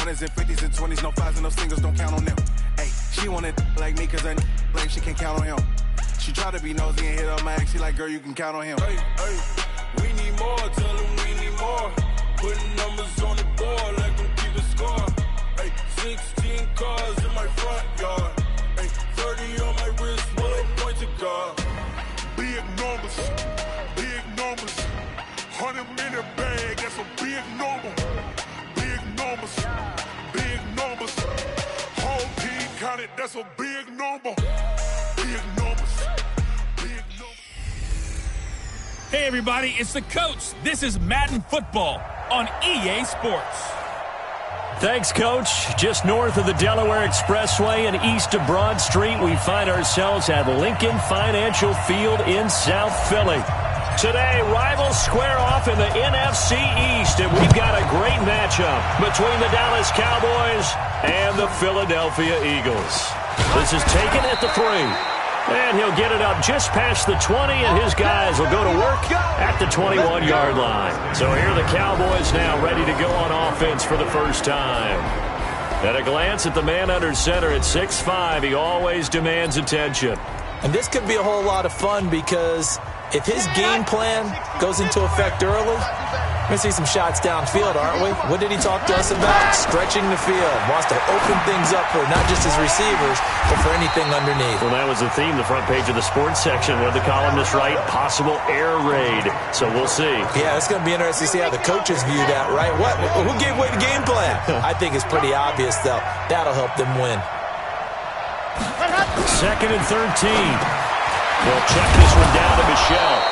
100s and 50s and 20s, no fives and no singles, don't count on them. Hey, she wanted like me cause her like she can't count on him. She tried to be nosy and hit up my ex, she like, girl, you can count on him. Hey, we need more, tell them we need more. Putting numbers on the board, like them keep a score. Hey, 16 cars in my front yard. Hey, 30 on my wrist, one point to God. Big numbers, big numbers. 100-minute bag, that's a big number. Big numbers, big numbers. Whole team counted, that's a big number. Big numbers, big numbers. Hey everybody, it's the coach. This is Madden Football on EA Sports. Thanks, Coach. Just north of the Delaware Expressway and east of Broad Street, we find ourselves at Lincoln Financial Field in South Philly. Today, rivals square off in the NFC East, and we've got a great matchup between the Dallas Cowboys and the Philadelphia Eagles. This is taken at the 3, and he'll get it up just past the 20, and his guys will go to work at the 21-yard line. So here are the Cowboys now ready to go on offense for the first time. At a glance at the man under center at 6'5", he always demands attention. And this could be a whole lot of fun because if his game plan goes into effect early, we're going to see some shots downfield, aren't we? What did he talk to us about? Stretching the field. Wants to open things up for not just his receivers, but for anything underneath. Well, that was the theme, the front page of the sports section. What did the columnist write? Possible air raid. So we'll see. Yeah, it's going to be interesting to see how the coaches view that, right? Who gave away the game plan? I think it's pretty obvious, though. That'll help them win. 2nd and 13. They'll check this one down to Michelle.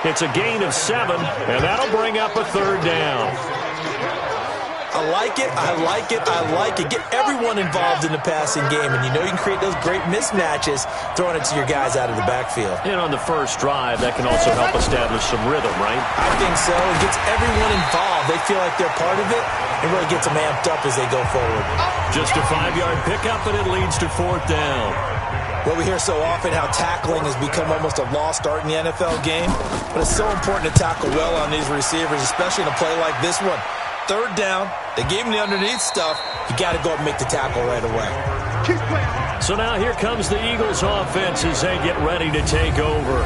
It's a gain of 7, and that'll bring up a 3rd down. I like it, I like it, I like it. Get everyone involved in the passing game, and you know you can create those great mismatches throwing it to your guys out of the backfield. And on the first drive, that can also help establish some rhythm, right? I think so. It gets everyone involved. They feel like they're part of it, and really gets them amped up as they go forward. Just a 5-yard pickup, and it leads to 4th down. Well, we hear so often how tackling has become almost a lost art in the NFL game, but it's so important to tackle well on these receivers, especially in a play like this one. 3rd down, they gave him the underneath stuff. You got to go up and make the tackle right away. So now here comes the Eagles offense as they get ready to take over.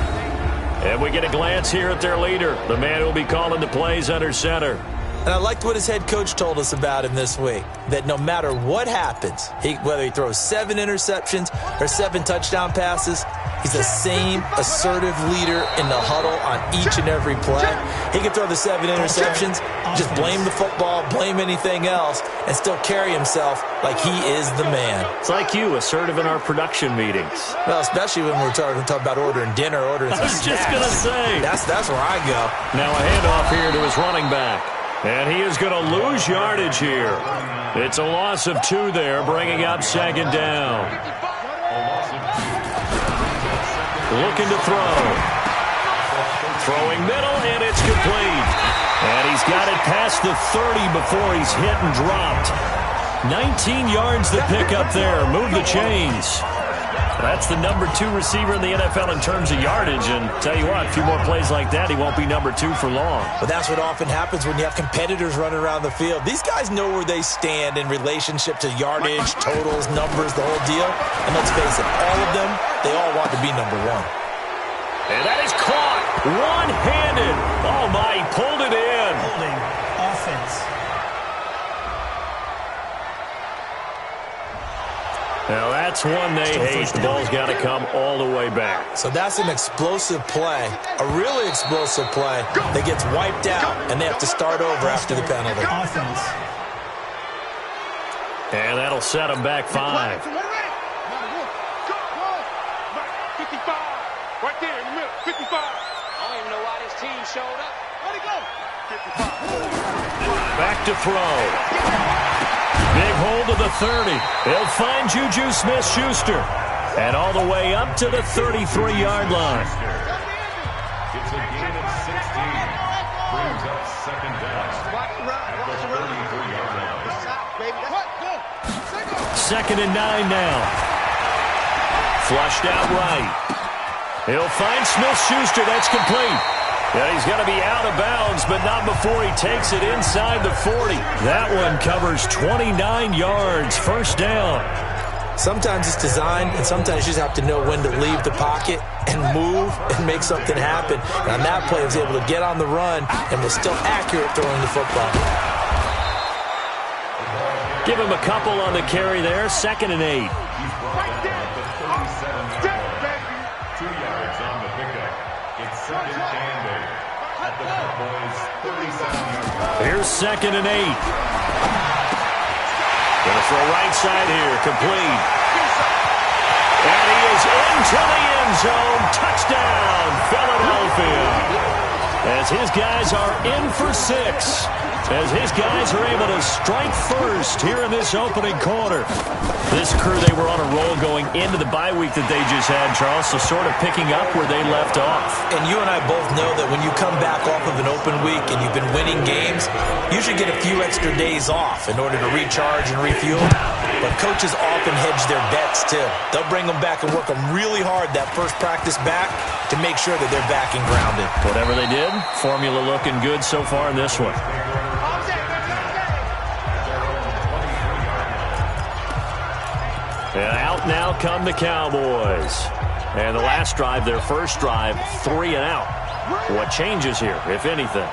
And we get a glance here at their leader, the man who will be calling the plays under center. And I liked what his head coach told us about him this week, that no matter what happens, whether he throws 7 interceptions or 7 touchdown passes, he's the same assertive leader in the huddle on each and every play. He can throw the 7 interceptions, just blame the football, blame anything else, and still carry himself like he is the man. It's like you, assertive in our production meetings. Well, especially when we're talking about ordering dinner, ordering some snacks. I was just going to say. That's where I go. Now a handoff here to his running back. And he is going to lose yardage here. It's a loss of 2 there, bringing up 2nd down. Looking to throw. Throwing middle, and it's complete. And he's got it past the 30 before he's hit and dropped. 19 yards to pick up there. Move the chains. That's the number 2 receiver in the NFL in terms of yardage. And tell you what, a few more plays like that, he won't be number 2 for long. But that's what often happens when you have competitors running around the field. These guys know where they stand in relationship to yardage, totals, numbers, the whole deal. And let's face it, all of them, they all want to be number 1. And that is caught one-handed. Oh, my, he pulled it in. Holding offense. Now, that's one they hate. The ball's got to come all the way back. So that's an explosive play, a really explosive play that gets wiped out, and they have to start over after the penalty. Offense. And that'll set them back 5. 55. Right there in the middle. 55. I don't even know why this team showed up. Where'd he go? 55. Back to throw. Big hold of the 30. He'll find Juju Smith-Schuster. And all the way up to the 33-yard line. It's a gain of 16. Brings up 2nd down. At the 33-yard line. 2nd and 9 now. Flushed out right. He'll find Smith-Schuster. That's complete. And he's going to be out of bounds, but not before he takes it inside the 40. That one covers 29 yards, first down. Sometimes it's designed, and sometimes you just have to know when to leave the pocket and move and make something happen. And on that play, he was able to get on the run and was still accurate throwing the football. Give him a couple on the carry there, 2nd and 8. Here's 2nd and 8. Gonna throw right side here, complete. And he is into the end zone. Touchdown, Philadelphia. As his guys are in for 6. As his guys are able to strike first here in this opening quarter. This crew, they were on a roll going into the bye week that they just had, Charles, so sort of picking up where they left off. And you and I both know that when you come back off of an open week and you've been winning games, you should get a few extra days off in order to recharge and refuel. But coaches often hedge their bets, too. They'll bring them back and work them really hard that first practice back to make sure that they're back and grounded. Whatever they did, formula looking good so far in this one. And out now come the Cowboys. And the last drive, their first drive, 3 and out. What changes here, if anything?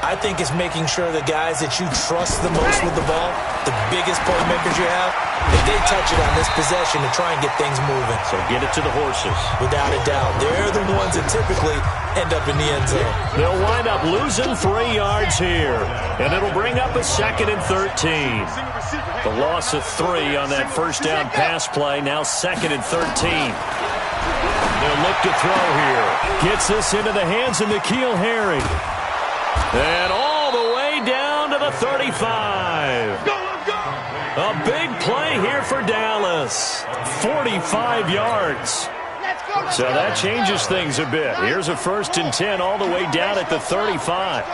I think it's making sure the guys that you trust the most with the ball, the biggest playmakers you have, if they touch it on this possession to try and get things moving. So get it to the horses. Without a doubt. They're the ones that typically end up in the end zone. They'll wind up losing 3 yards here. And it'll bring up a 2nd and 13. The loss of 3 on that first down pass play. Now 2nd and 13. They'll look to throw here. Gets this into the hands of N'Keal Harry. And all the way down to the 35. A big play here for Dallas. 45 yards. So that changes things a bit. Here's a 1st and 10 all the way down at the 35.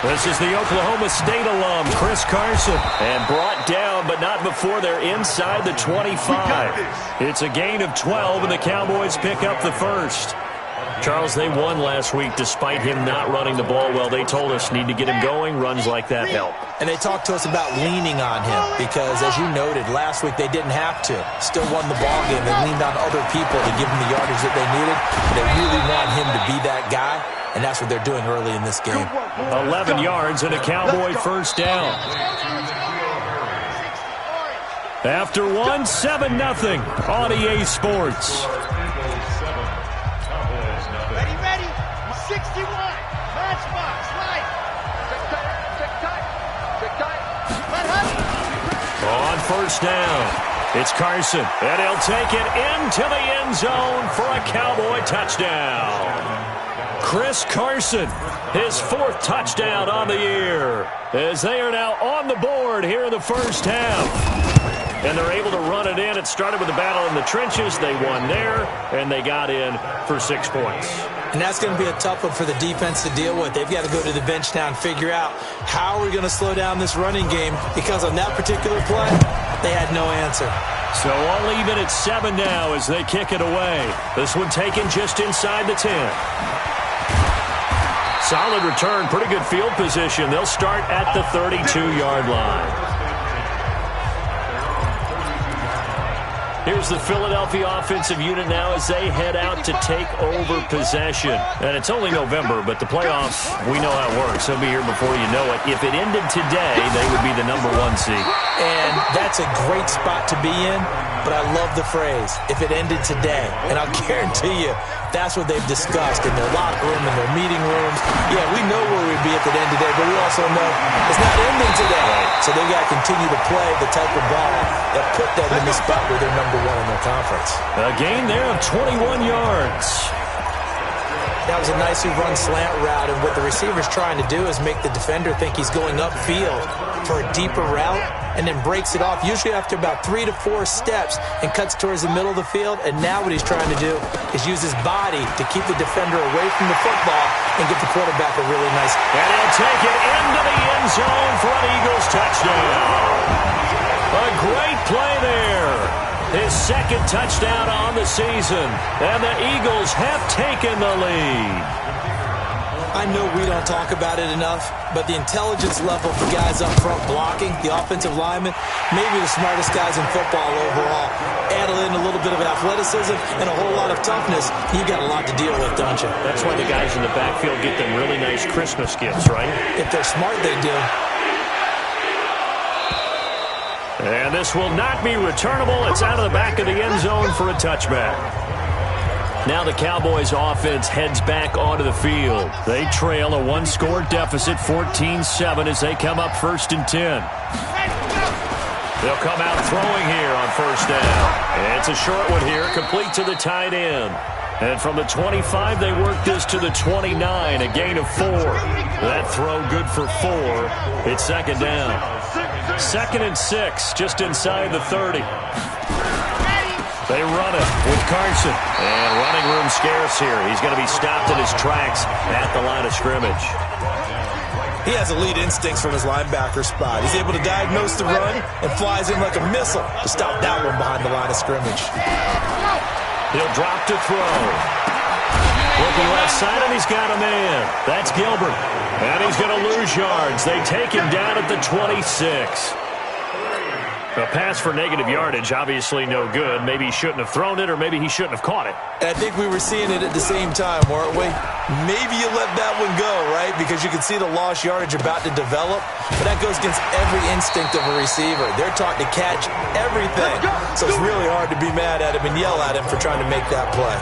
This is the Oklahoma State alum, Chris Carson. And brought down, but not before they're inside the 25. It's a gain of 12, and the Cowboys pick up the first. Charles, they won last week despite him not running the ball well. They told us need to get him going. Runs like that help. And they talked to us about leaning on him because, as you noted, last week they didn't have to. Still won the ball game. They leaned on other people to give them the yardage that they needed. They really want him to be that guy, and that's what they're doing early in this game. 11 yards and a Cowboy first down. After 1, 7-0 on EA Sports. Ready, 61, matchbox, right. On first down, it's Carson, and he'll take it into the end zone for a Cowboy touchdown. Chris Carson, his 4th touchdown on the year, as they are now on the board here in the first half. And they're able to run it in. It started with a battle in the trenches. They won there, and they got in for 6 points. And that's going to be a tough one for the defense to deal with. They've got to go to the bench now and figure out how are we going to slow down this running game, because on that particular play, they had no answer. So all even at 7 now as they kick it away. This one taken just inside the 10. Solid return, pretty good field position. They'll start at the 32-yard line. Here's the Philadelphia offensive unit now as they head out to take over possession. And it's only November, but the playoffs, we know how it works. They'll be here before you know it. If it ended today, they would be the number 1 seed. And that's a great spot to be in, but I love the phrase, if it ended today. And I'll guarantee you, that's what they've discussed in their locker room, in their meeting rooms. Yeah, we know where we'd be at the end today, but we also know it's not ending today. So they've got to continue to play the type of ball that put them in the spot where they're number 1 in their conference. A gain there of 21 yards. That was a nicely run slant route, and what the receiver's trying to do is make the defender think he's going upfield for a deeper route, and then breaks it off, usually after about 3 to 4 steps, and cuts towards the middle of the field. And now what he's trying to do is use his body to keep the defender away from the football and get the quarterback a really nice. And he'll take it into the end zone for an Eagles touchdown. A great play there. his second touchdown on the season. And the Eagles have taken the lead. I know we don't talk about it enough, but the intelligence level for guys up front blocking, the offensive linemen, maybe the smartest guys in football overall. Add in a little bit of athleticism and a whole lot of toughness, you got a lot to deal with, don't you? That's why the guys in the backfield get them really nice Christmas gifts, right? If they're smart, they do. And this will not be returnable. It's out of the back of the end zone for a touchback. Now the Cowboys offense heads back onto the field. They trail a one-score deficit, 14-7, as they come up 1st and 10. They'll come out throwing here on 1st down. It's a short one here, complete to the tight end. And from the 25, they work this to the 29, a gain of 4. That throw good for 4. It's 2nd down. 2nd and 6, just inside the 30. They run it with Carson. And running room scarce here. He's going to be stopped in his tracks at the line of scrimmage. He has elite instincts from his linebacker spot. He's able to diagnose the run and flies in like a missile to stop that one behind the line of scrimmage. He'll drop to throw. Looking left side, and he's got a man. That's Gilbert. And he's going to lose yards. They take him down at the 26. A pass for negative yardage, obviously no good. Maybe he shouldn't have thrown it, or maybe he shouldn't have caught it. And I think we were seeing it at the same time, weren't we? Maybe you let that one go, right? Because you can see the lost yardage about to develop. But that goes against every instinct of a receiver. They're taught to catch everything. So it's really hard to be mad at him and yell at him for trying to make that play.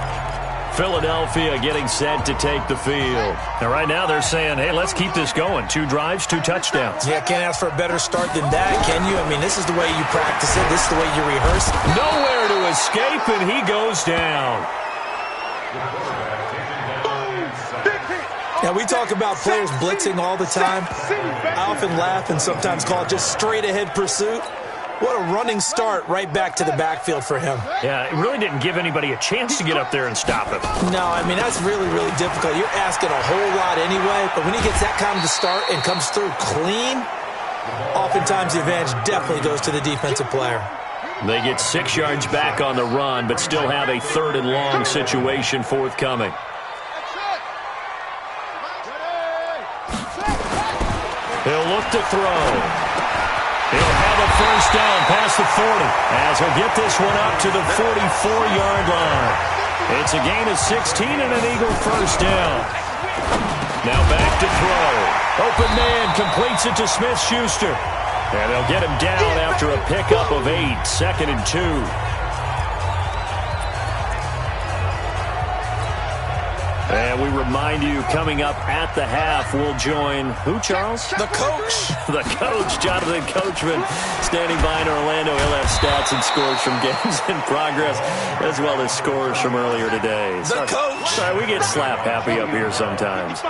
Philadelphia getting set to take the field. And right now they're saying, hey, let's keep this going. 2 drives, 2 touchdowns. Yeah, can't ask for a better start than that, can you? I mean, this is the way you practice it. This is the way you rehearse. Nowhere to escape, and he goes down. Now, we talk about players blitzing all the time. I often laugh and sometimes call it just straight-ahead pursuit. What a running start right back to the backfield for him. Yeah, it really didn't give anybody a chance to get up there and stop him. No, I mean, that's really, really difficult. You're asking a whole lot anyway, but when he gets that kind of a start and comes through clean, oftentimes the advantage definitely goes to the defensive player. They get 6 yards back on the run, but still have a 3rd and long situation forthcoming. He'll look to throw. He'll have a 1st down past the 40 as he'll get this one up to the 44-yard line. It's a gain of 16 and an Eagle 1st down. Now back to throw. Open man completes it to Smith-Schuster. And they'll get him down after a pickup of 8, 2nd and 2. And we remind you, coming up at the half, we'll join who, Charles? The coach. The coach, Jonathan Coachman, standing by in Orlando. He'll have stats and scores from games in progress, as well as scores from earlier today. The coach. Sorry, we get slap happy up here sometimes.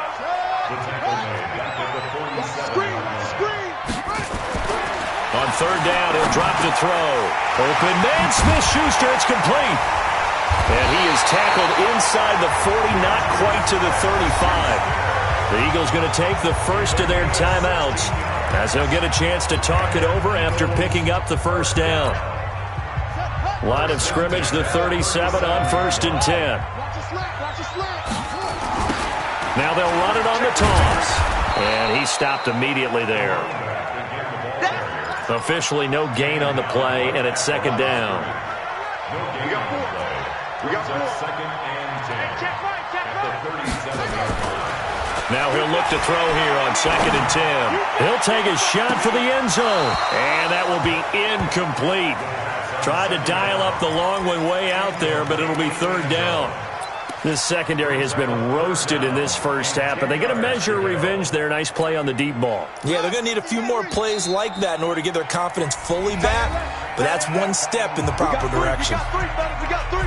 On 3rd down, he'll drop to throw. Open man, Smith-Schuster, it's complete. And he is tackled inside the 40, not quite to the 35. The Eagles going to take the first of their timeouts as they'll get a chance to talk it over after picking up the 1st down. Line of scrimmage, the 37 on 1st and 10. Now they'll run it on the toss. And he stopped immediately there. Officially no gain on the play, and it's 2nd down. Now he'll look to throw here on 2nd and 10. He'll take a shot for the end zone. And that will be incomplete. Tried to dial up the long one way out there, but it'll be 3rd down. This secondary has been roasted in this first half, but they get a measure of revenge there. Nice play on the deep ball. Yeah, they're going to need a few more plays like that in order to get their confidence fully back, but that's one step in the proper direction. We got 3.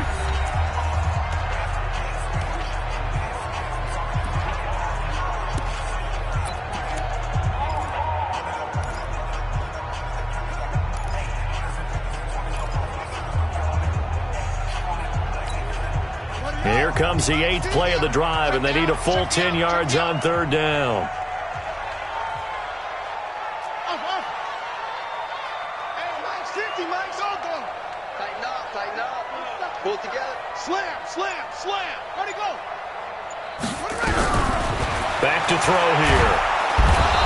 Here comes the 8th play of the drive, and they need a full 10 yards on 3rd down. Tighten up, tighten up. Pull it together. Slam, slam, slam. Where'd he go? Back to throw here.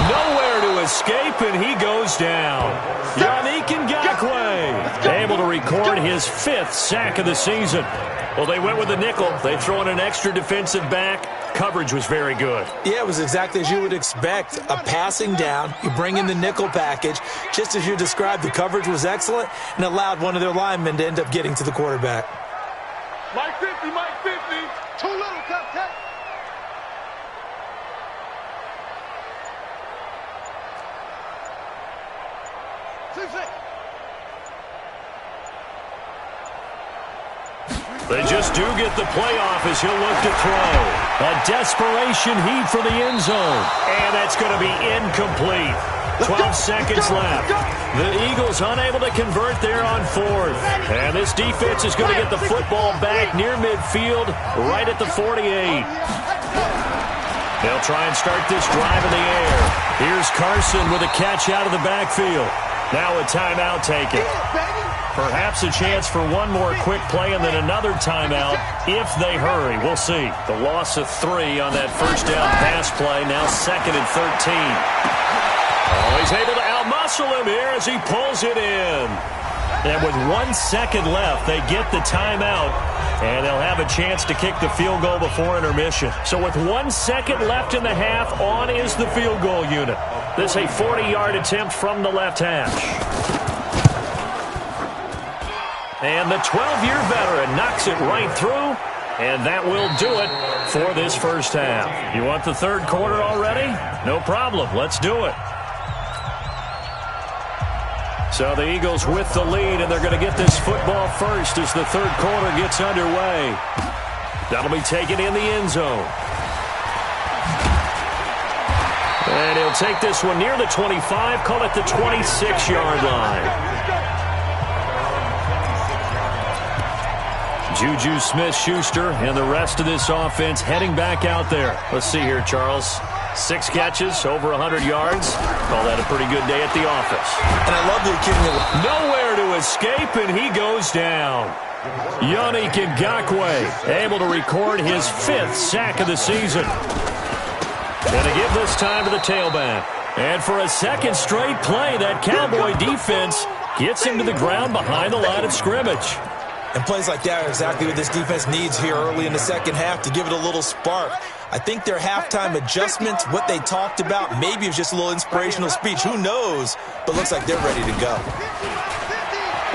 Nowhere to escape, and he goes down. Yannick Ngakoue able to record his 5th sack of the season. Well, they went with the nickel. They throw in an extra defensive back. Coverage was very good. Yeah, it was exactly as you would expect. A passing down, you bring in the nickel package. Just as you described, the coverage was excellent and allowed one of their linemen to end up getting to the quarterback. Mike 50, Mike 50. Too little, Cupcake. They just do get the playoff as he'll look to throw. A desperation heave for the end zone. And that's going to be incomplete. 12 seconds left. The Eagles unable to convert there on 4th. And this defense is going to get the football back near midfield, right at the 48. They'll try and start this drive in the air. Here's Carson with a catch out of the backfield. Now a timeout taken. Perhaps a chance for one more quick play and then another timeout if they hurry. We'll see. The loss of 3 on that first down pass play. Now 2nd and 13. Oh, he's able to outmuscle him here as he pulls it in. And with 1 second left, they get the timeout. And they'll have a chance to kick the field goal before intermission. So with 1 second left in the half, on is the field goal unit. This is a 40-yard attempt from the left hash. And the 12-year veteran knocks it right through, and that will do it for this first half. You want the third quarter already? No problem. Let's do it. So the Eagles with the lead, and they're going to get this football first as the third quarter gets underway. That'll be taken in the end zone. And he'll take this one near the 25, call it the 26-yard line. Juju Smith-Schuster and the rest of this offense heading back out there. Let's see here, Charles. 6 catches, over 100 yards. Call that a pretty good day at the office. And I love the accumulation. Nowhere to escape, and he goes down. Yannick Ngakoue able to record his 5th sack of the season. And to give this time to the tailback. And for a second straight play, that Cowboy defense gets him to the ground behind the line of scrimmage. And plays like that are exactly what this defense needs here early in the second half to give it a little spark. I think their halftime adjustments, what they talked about, maybe it was just a little inspirational speech. Who knows? But looks like they're ready to go.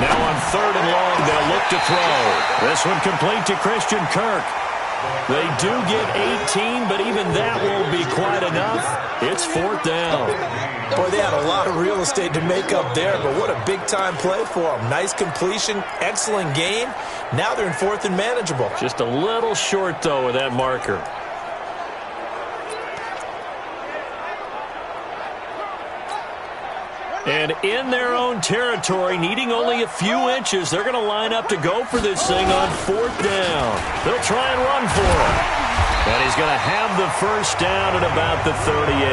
Now on 3rd and long, they'll look to throw. This one complete to Christian Kirk. They do get 18, but even that won't be quite enough. It's 4th down. Boy, they had a lot of real estate to make up there, but what a big-time play for them. Nice completion, excellent game. Now they're in 4th and manageable. Just a little short, though, with that marker. And in their own territory, needing only a few inches, they're going to line up to go for this thing on 4th down. They'll try and run for it. And he's going to have the first down at about the 38.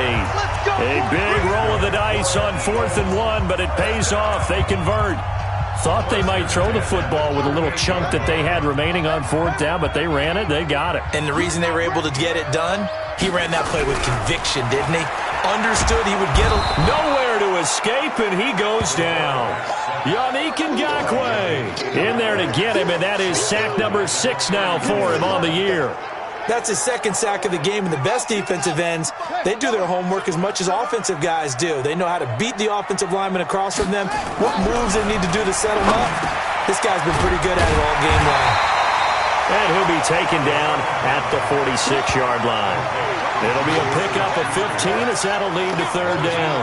A big roll of the dice on 4th and 1, but it pays off. They convert. Thought they might throw the football with a little chunk that they had remaining on 4th down, but they ran it. They got it. And the reason they were able to get it done, he ran that play with conviction, didn't he? Understood he would get nowhere to escape, and he goes down. Yannick Ngakoue in there to get him, and that is sack number 6 now for him on the year. That's his 2nd sack of the game, and the best defensive ends, they do their homework as much as offensive guys do. They know how to beat the offensive lineman across from them, what moves they need to do to set them up. This guy's been pretty good at it all game long. And he'll be taken down at the 46-yard line. It'll be a pickup of 15 as that'll lead to 3rd down.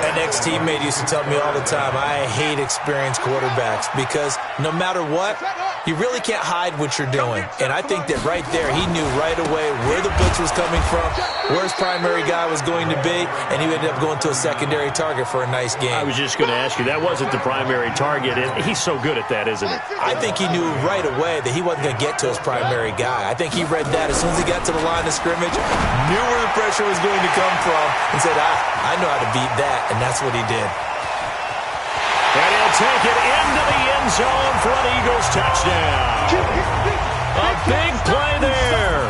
An ex-teammate used to tell me all the time, I hate experienced quarterbacks because no matter what, you really can't hide what you're doing. And I think that right there, he knew right away where the blitz was coming from, where his primary guy was going to be, and he ended up going to a secondary target for a nice game. I was just going to ask you, that wasn't the primary target. He's so good at that, isn't he? I think he knew right away that he wasn't going to get to his primary guy. I think he read that as soon as he got to the line of scrimmage, knew where the pressure was going to come from, and said, I know how to beat that, and that's what he did. And he'll take it into the end zone for an Eagles touchdown. A big play there.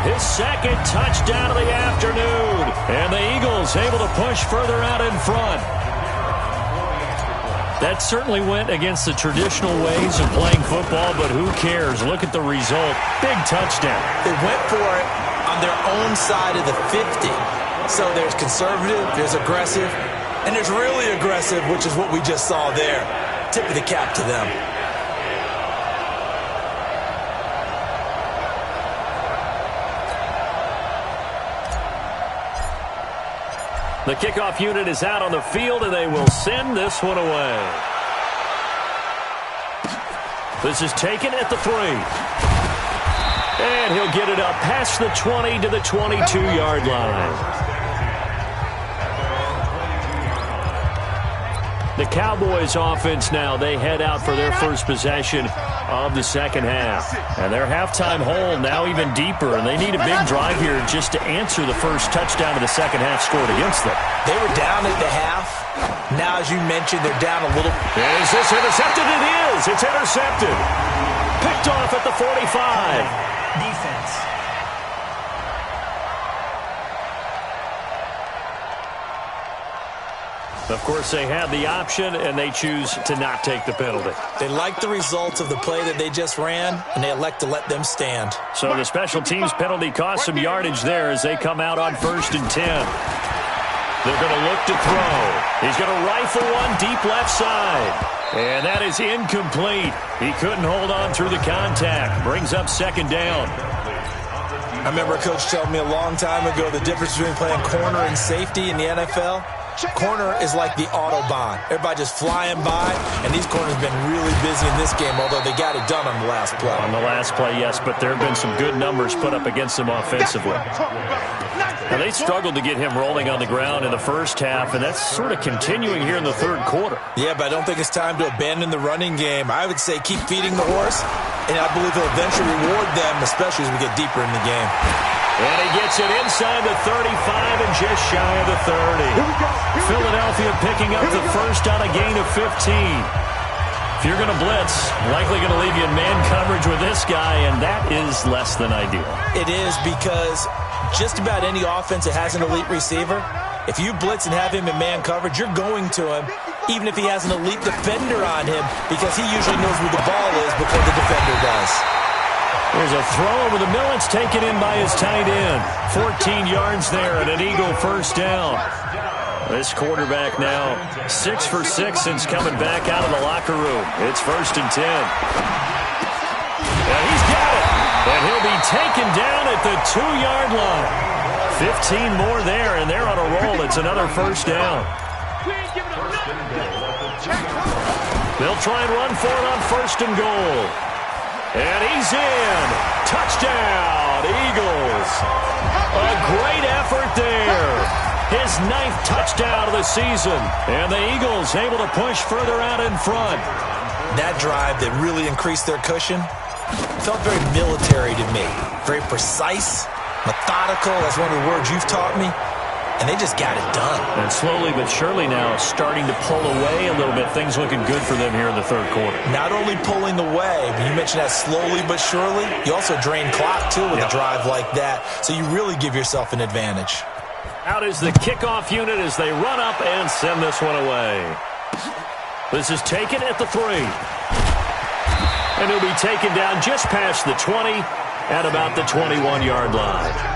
His second touchdown of the afternoon. And the Eagles able to push further out in front. That certainly went against the traditional ways of playing football, but who cares? Look at the result. Big touchdown. They went for it on their own side of the 50. So there's conservative, there's aggressive, and there's really aggressive, which is what we just saw there. Tip of the cap to them. The kickoff unit is out on the field, and they will send this one away. This is taken at the 3. And he'll get it up past the 20 to the 22-yard line. The Cowboys offense now, they head out for their first possession of the second half. And their halftime hole now even deeper, and they need a big drive here just to answer the first touchdown of the second half scored against them. They were down at the half. Now, as you mentioned, they're down a little. Is this intercepted? It is. It's intercepted. Picked off at the 45. Defense. Of course, they had the option, and they choose to not take the penalty. They like the results of the play that they just ran, and they elect to let them stand. So the special teams penalty cost some yardage there as they come out on 1st and 10. They're going to look to throw. He's going to rifle one deep left side. And that is incomplete. He couldn't hold on through the contact. Brings up second down. I remember a coach telling me a long time ago the difference between playing corner and safety in the NFL. Corner is like the Autobahn. Everybody just flying by, and these corners have been really busy in this game, although they got it done on the last play. On the last play, yes, but there have been some good numbers put up against them offensively. Now, they struggled to get him rolling on the ground in the first half, and that's sort of continuing here in the third quarter. Yeah, but I don't think it's time to abandon the running game. I would say keep feeding the horse, and I believe he'll eventually reward them, especially as we get deeper in the game. And he gets it inside the 35 and just shy of the 30. Philadelphia picking up the first on a gain of 15. If you're going to blitz, likely going to leave you in man coverage with this guy, and that is less than ideal. It is because just about any offense that has an elite receiver, if you blitz and have him in man coverage, you're going to him, even if he has an elite defender on him, because he usually knows where the ball is before the defender does. There's a throw over the middle. It's taken in by his tight end. 14 yards there and an Eagle first down. This quarterback now 6 for 6 since coming back out of the locker room. It's 1st and 10. And he's got it. And he'll be taken down at the 2-yard line. 15 more there, and they're on a roll. It's another first down. They'll try and run for it on 1st and goal. And he's in. Touchdown, Eagles. A great effort there. His 9th touchdown of the season. And the Eagles able to push further out in front. That drive that really increased their cushion felt very military to me. Very precise, methodical. That's one of the words you've taught me. And they just got it done. And slowly but surely now starting to pull away a little bit. Things looking good for them here in the third quarter. Not only pulling away, but you mentioned that slowly but surely. You also drain clock, too, with a drive like that. So you really give yourself an advantage. Out is the kickoff unit as they run up and send this one away. This is taken at the 3. And he'll be taken down just past the 20 at about the 21-yard line.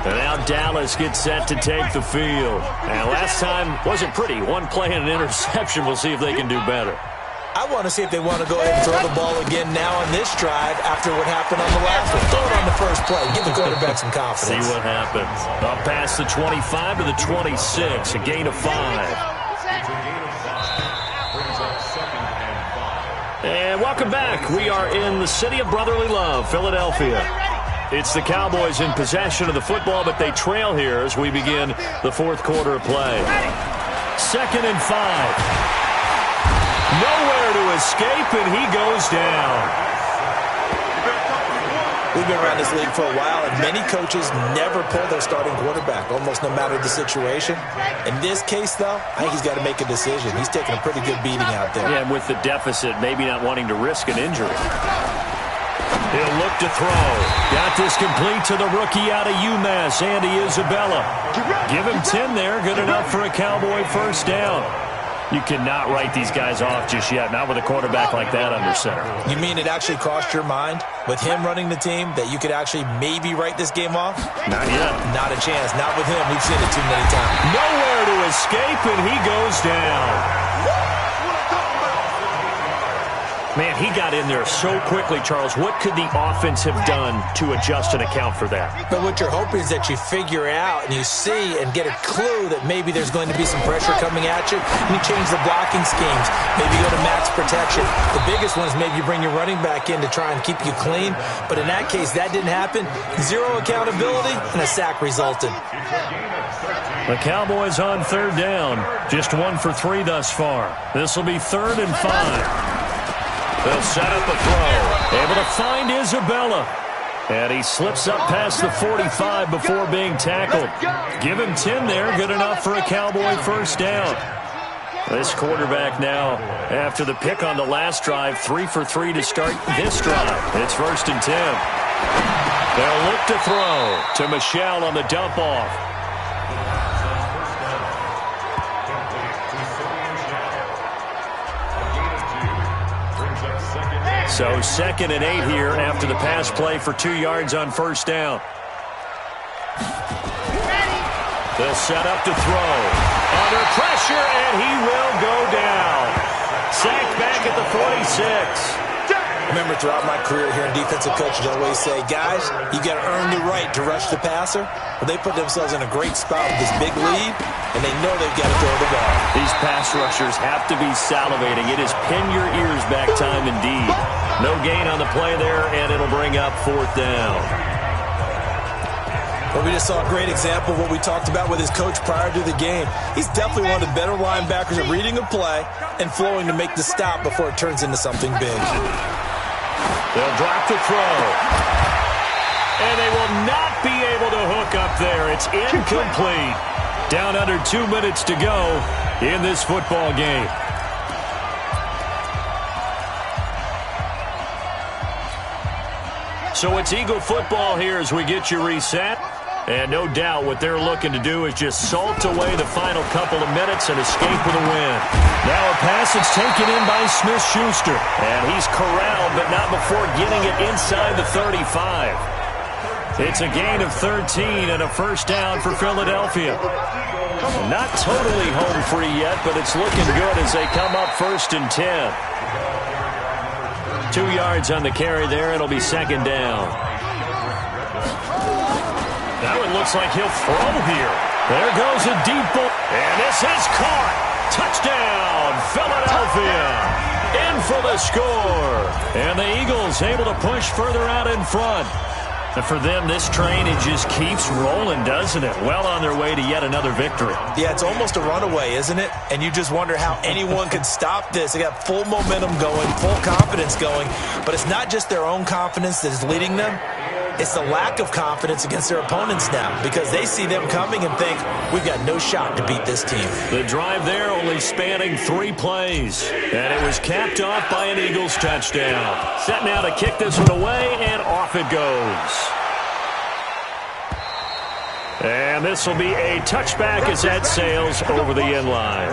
And now Dallas gets set to take the field. And last time wasn't pretty. One play and an interception. We'll see if they can do better. I want to see if they want to go ahead and throw the ball again now on this drive after what happened on the last one. Throw it on the first play. Give the quarterback some confidence. See what happens. Up past the 25 to the 26. A gain of 5. And welcome back. We are in the city of brotherly love, Philadelphia. It's the Cowboys in possession of the football, but they trail here as we begin the fourth quarter of play. 2nd and 5. Nowhere to escape, and he goes down. We've been around this league for a while, and many coaches never pull their starting quarterback, almost no matter the situation. In this case, though, I think he's got to make a decision. He's taking a pretty good beating out there. Yeah, and with the deficit, maybe not wanting to risk an injury. He'll look to throw. Got this complete to the rookie out of UMass, Andy Isabella. Give him 10 there. Good enough for a Cowboy first down. You cannot write these guys off just yet, not with a quarterback like that under center. You mean it actually crossed your mind with him running the team that you could actually maybe write this game off? Not yet. Not a chance. Not with him. We've seen it too many times. Nowhere to escape, and he goes down. Man, he got in there so quickly, Charles. What could the offense have done to adjust and account for that? But what you're hoping is that you figure out and you see and get a clue that maybe there's going to be some pressure coming at you, and you change the blocking schemes. Maybe go to max protection. The biggest one is maybe you bring your running back in to try and keep you clean. But in that case, that didn't happen. Zero accountability, and a sack resulted. The Cowboys on third down. Just 1 for 3 thus far. This will be 3rd and 5. They'll set up a throw. Able to find Isabella. And he slips up past the 45 before being tackled. Give him 10 there. Good enough for a Cowboy first down. This quarterback now, after the pick on the last drive, 3 for 3 to start this drive. It's 1st and 10. They'll look to throw to Michelle on the dump off. So 2nd and 8 here after the pass play for 2 yards on first down. They'll set up to throw. Under pressure, and he will go down. Sacked back at the 46. Remember, throughout my career here in defensive coaches, I always say, guys, you got to earn the right to rush the passer. Well, they put themselves in a great spot with this big lead, and they know they've got to throw the ball. These pass rushers have to be salivating. It is pin your ears back time indeed. No gain on the play there, and it'll bring up 4th down. Well, we just saw a great example of what we talked about with his coach prior to the game. He's definitely one of the better linebackers at reading a play and flowing to make the stop before it turns into something big. They'll drop the throw. And they will not be able to hook up there. It's incomplete. Down under 2 minutes to go in this football game. So it's Eagle football here as we get you reset. And no doubt what they're looking to do is just salt away the final couple of minutes and escape with a win. Now a pass that's taken in by Smith-Schuster. And he's corralled, but not before getting it inside the 35. It's a gain of 13 and a first down for Philadelphia. Not totally home free yet, but it's looking good as they come up 1st and 10. 2 yards on the carry there. It'll be 2nd down. Now it looks like he'll throw here. There goes a deep ball. And this is caught. Touchdown, Philadelphia. In for the score. And the Eagles able to push further out in front. And for them, this train, it just keeps rolling, doesn't it? Well on their way to yet another victory. Yeah, it's almost a runaway, isn't it? And you just wonder how anyone could stop this. They got full momentum going, full confidence going. But it's not just their own confidence that is leading them. It's the lack of confidence against their opponents now because they see them coming and think, we've got no shot to beat this team. The drive there only spanning 3 plays. And it was capped off by an Eagles touchdown. Set now to kick this one away, and off it goes. And this will be a touchback as that sails over the end line.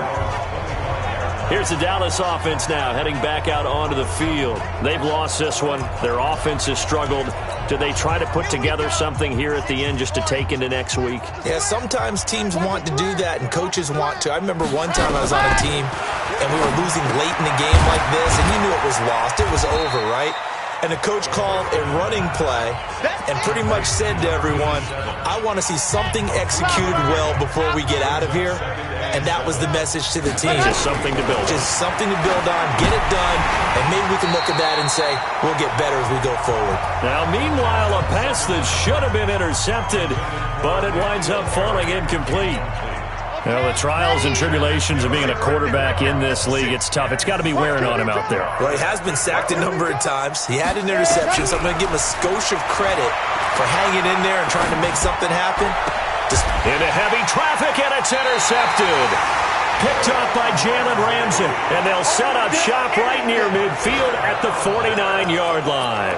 Here's the Dallas offense now heading back out onto the field. They've lost this one. Their offense has struggled. Do they try to put together something here at the end just to take into next week? Yeah, sometimes teams want to do that and coaches want to. I remember one time I was on a team and we were losing late in the game like this and you knew it was lost. It was over, right? And the coach called a running play and pretty much said to everyone, I want to see something executed well before we get out of here. And that was the message to the team. Just something to build on. Just something to build on, get it done, and maybe we can look at that and say, we'll get better as we go forward. Now, meanwhile, a pass that should have been intercepted, but it winds up falling incomplete. Well, the trials and tribulations of being a quarterback in this league, it's tough. It's got to be wearing on him out there. Well, he has been sacked a number of times. He had an interception, so I'm going to give him a skosh of credit for hanging in there and trying to make something happen. Into heavy traffic, and it's intercepted. Picked up by Jalen Ramsey, and they'll set up shop right near midfield at the 49-yard line.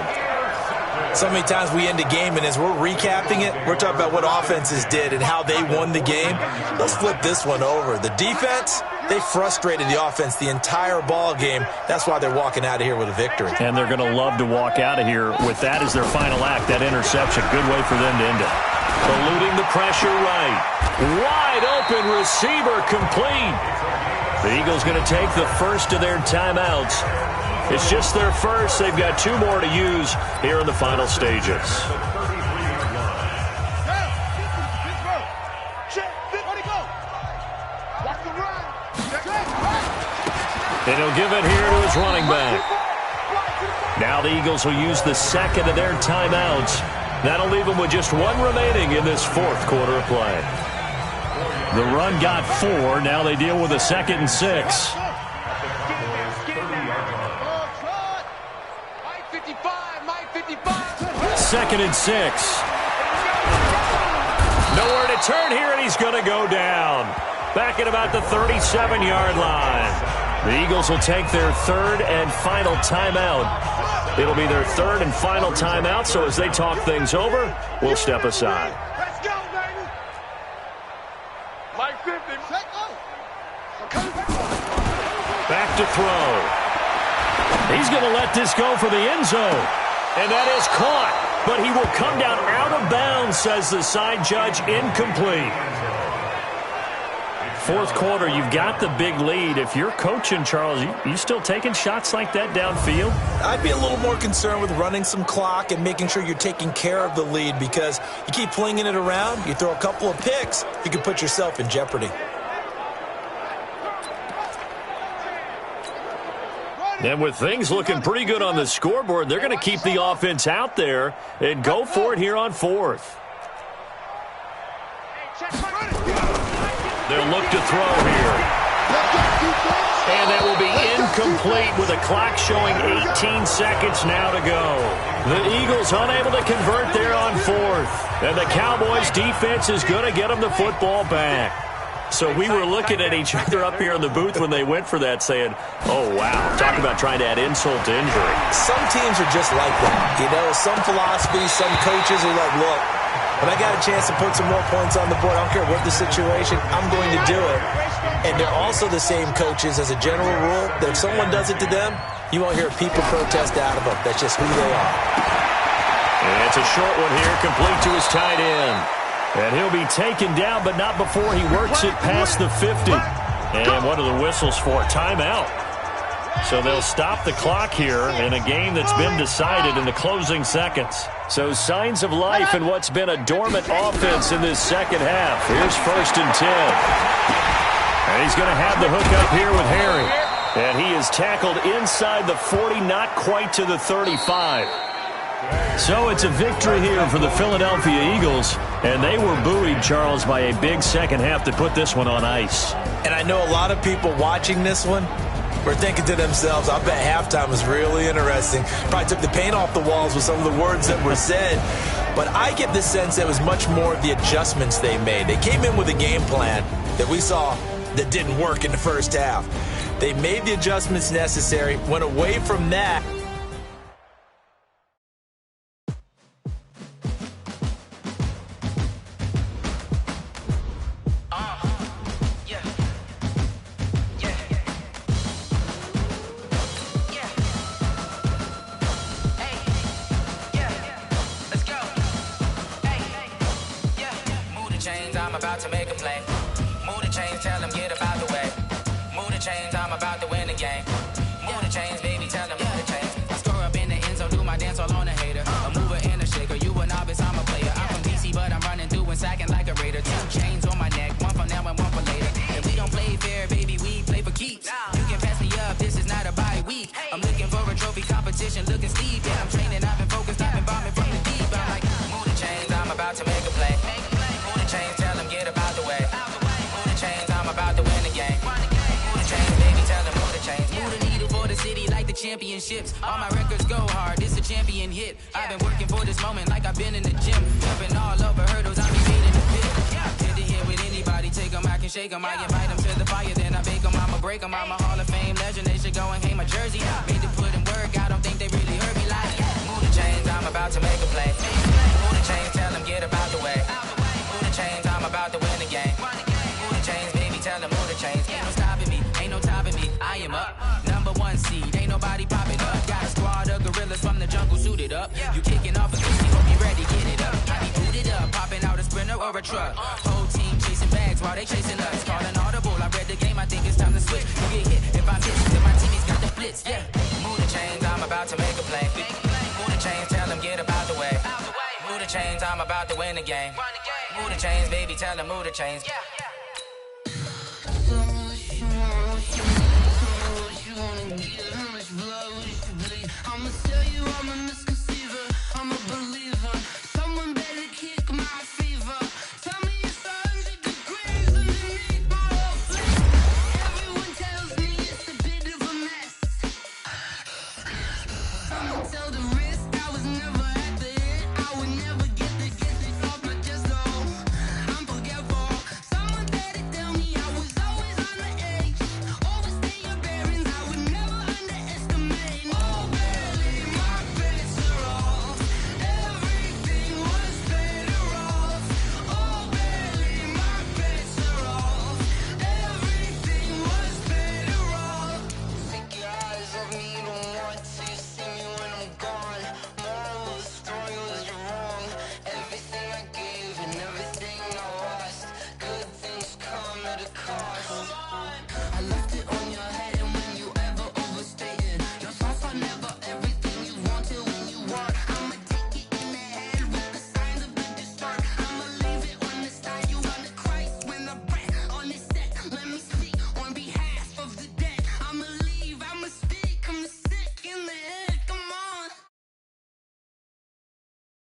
So many times we end a game, and as we're recapping it, we're talking about what offenses did and how they won the game. Let's flip this one over. The defense, they frustrated the offense the entire ball game. That's why they're walking out of here with a victory. And they're going to love to walk out of here with that as their final act, that interception. Good way for them to end it. Eluding the pressure right. Wide open receiver complete. The Eagles going to take the first of their timeouts. It's just their first. They've got 2 more to use here in the final stages. And he'll give it here to his running back. Now the Eagles will use the second of their timeouts. That'll leave them with just 1 remaining in this 4th quarter of play. The run got 4. Now they deal with a 2nd and 6. Second and 6. Nowhere to turn here, and he's going to go down. Back at about the 37-yard line. The Eagles will take their 3rd and final timeout. It'll be their 3rd and final timeout, so as they talk things over, we'll step aside. Let's go, baby. Mike 50. Back to throw. He's going to let this go for the end zone. And that is caught. But he will come down out of bounds, says the side judge. Incomplete. 4th quarter, you've got the big lead. If you're coaching, Charles, you still taking shots like that downfield? I'd be a little more concerned with running some clock and making sure you're taking care of the lead, because you keep flinging it around, you throw a couple of picks, you can put yourself in jeopardy. And with things looking pretty good on the scoreboard, they're going to keep the offense out there and go for it here on 4th. They'll look to throw here. And that will be incomplete with a clock showing 18 seconds now to go. The Eagles unable to convert there on 4th. And the Cowboys defense is going to get them the football back. So we were looking at each other up here in the booth when they went for that, saying, oh, wow, talk about trying to add insult to injury. Some teams are just like that. You know, some philosophies, some coaches are like, look, when I got a chance to put some more points on the board, I don't care what the situation, I'm going to do it. And they're also the same coaches, as a general rule, that if someone does it to them, you won't hear a people protest out of them. That's just who they are. And it's a short one here, complete to his tight end. And he'll be taken down, but not before he works it past the 50. And what are the whistles for? Timeout. So they'll stop the clock here in a game that's been decided in the closing seconds. So signs of life in what's been a dormant offense in this second half. Here's 1st and 10. And he's going to have the hook up here with Harry. And he is tackled inside the 40, not quite to the 35. So it's a victory here for the Philadelphia Eagles, and they were buoyed, Charles, by a big second half to put this one on ice. And I know a lot of people watching this one were thinking to themselves, I bet halftime was really interesting. Probably took the paint off the walls with some of the words that were said. But I get the sense that it was much more of the adjustments they made. They came in with a game plan that we saw that didn't work in the first half. They made the adjustments necessary, went away from that. I'm about to make a play. Move the chains, tell them get about the way. Move the chains, I'm about to win the game. Move the chains, baby, tell them move the chains. I score up in the end zone, do my dance all on a hater. A mover and a shaker, you a novice, I'm a player. I'm from DC, but I'm running through and sacking like a raider. 2 chains on my neck, one for now and one for later. And we don't play fair, baby, we play for keeps. You can pass me up, this is not a bye week. I'm looking for a trophy competition, looking steep. Yeah, I'm training, I've been focused, I've been bombing from the deep. I'm like, move the chains, I'm about to make a play. Move the chains, tell them get about the way. Move the chains. championships. All my records go hard, this a champion hit. I've been working for this moment like I've been in the gym. Jumping all over hurdles, I be made in the pit. Hit to hit with anybody, take them, I can shake them. I invite them to the fire, then I bake them, I'ma break them. I'm a Hall of Fame legend, they should go and hang my jersey. Made to put in work, I don't think they really heard me like. Move the chains, I'm about to make a play. Move the chains, tell them get about the way. Move the chains, I'm about to win the game. Move the chains, baby, tell them move the chains. Ain't no stopping me, ain't no topping me. I am up, #1 seed, ain't nobody popping up. Got a squad of gorillas from the jungle suited up. You kicking off a 50, hope you ready, get it up. I be booted up, popping out a sprinter or a truck. Whole team chasing bags while they chasing us. Calling audible, I read the game, I think it's time to switch. You get hit if I miss, then my teammates got the blitz, yeah. Move the chains, I'm about to make a play. Move the chains, tell them get about the way. Move the chains, I'm about to win the game. Move the chains, baby, tell them move the chains.